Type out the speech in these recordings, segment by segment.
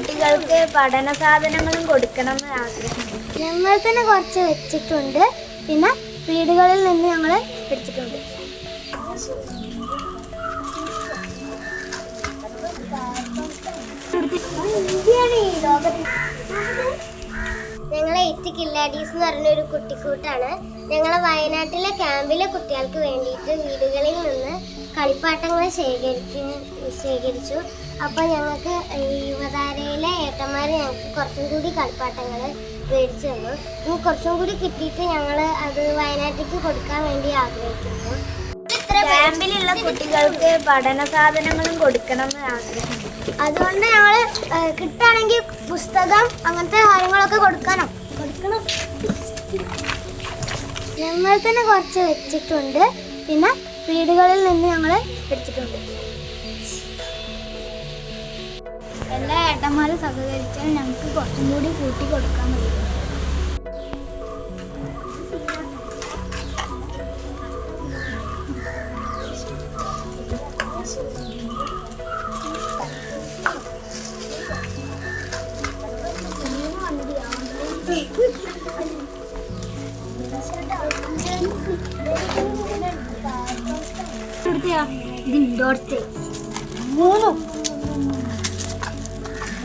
കുട്ടികൾക്ക് പഠന സാധനങ്ങളും കൊടുക്കണമെന്ന് ആഗ്രഹമുണ്ട്. ഞങ്ങൾ തന്നെ കുറച്ച് വെച്ചിട്ടുണ്ട്. പിന്നെ വീടുകളിൽ നിന്ന് ഞങ്ങൾ എടുത്തിട്ടുണ്ട്. ഞങ്ങളെ 8 കില്ലാഡീസ് എന്ന് പറഞ്ഞൊരു കുട്ടിക്കൂട്ടാണ്. ഞങ്ങളെ വയനാട്ടിലെ ക്യാമ്പിലെ കുട്ടികൾക്ക് വേണ്ടിയിട്ട് വീടുകളിൽ നിന്ന് കളിപ്പാട്ടങ്ങൾ ശേഖരിച്ചു. അപ്പോൾ ഞങ്ങൾക്ക് യുവതാരയിലെ ഏട്ടന്മാർ ഞങ്ങൾക്ക് കുറച്ചും കൂടി കളിപ്പാട്ടങ്ങൾ മേടിച്ചു തന്നു. ഇനി കുറച്ചും കൂടി കിട്ടിയിട്ട് ഞങ്ങൾ അത് വയനാട്ടിലേക്ക് കൊടുക്കാൻ വേണ്ടി ആഗ്രഹിക്കുന്നു. ക്യാമ്പിലുള്ള കുട്ടികൾക്ക് പഠന സാധനങ്ങളും കൊടുക്കണമെന്ന് ആഗ്രഹമുണ്ട്. അതുകൊണ്ട് ഞങ്ങൾ കിട്ടുകയാണെങ്കിൽ പുസ്തകം അങ്ങനത്തെ കാര്യങ്ങളൊക്കെ കൊടുക്കണം. ഞങ്ങൾ തന്നെ കുറച്ച് വെച്ചിട്ടുണ്ട്. പിന്നെ വീടുകളിൽ നിന്ന് ഞങ്ങൾ എടുത്തിട്ടുണ്ട്. എല്ലാ ഏട്ടന്മാരും സഹകരിച്ചാൽ ഞങ്ങൾക്ക് കുറച്ചും കൂടി കൂട്ടി കൊടുക്കാൻ കഴിയും. ഇതിൻ്റെ 3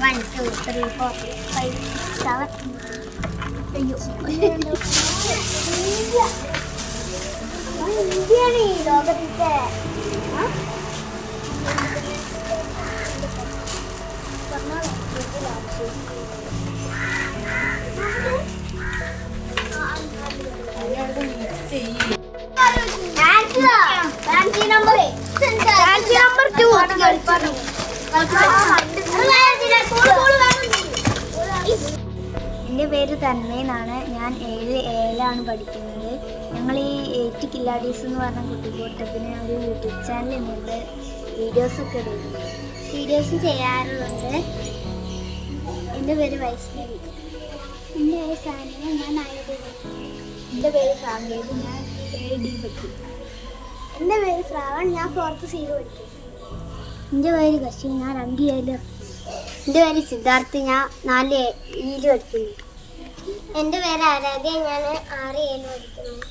1 2 3 4 5 7 അയ്യോ ഇന്ത്യയാണ് ഈ ലോകത്തിൻ്റെ എൻ്റെ പേര് തന്മയ എന്നാണ്. ഞാൻ 7 പഠിക്കുന്നത്. ഞങ്ങൾ ഈ 8 കില്ലാഡീസ് എന്ന് പറഞ്ഞ കുട്ടിക്കൂട്ടത്തിന് ഒരു യൂട്യൂബ് ചാനൽ ഉണ്ട്. വീഡിയോസൊക്കെ ഇടുന്നു. വീഡിയോസ് ചെയ്യാറുണ്ട്. എൻ്റെ പേര് വൈഷ്ണവി. എൻ്റെ പേര് സാനിയ. ഞാൻ 9 എൻ്റെ പേര് സാങ്കേത്. ഞാൻ 7D പഠിക്കും. എൻ്റെ പേര് ശ്രാവൺ. ഞാൻ 4th C പഠിക്കും. എൻ്റെ പേര് കശി. ഞാൻ 2 എൻ്റെ പേര് സിദ്ധാർത്ഥ്. ഞാൻ 4 E പഠിക്കുന്നു. എൻ്റെ പേര് ആരാധ്യ. ഞാൻ 6 പഠിക്കുന്നു.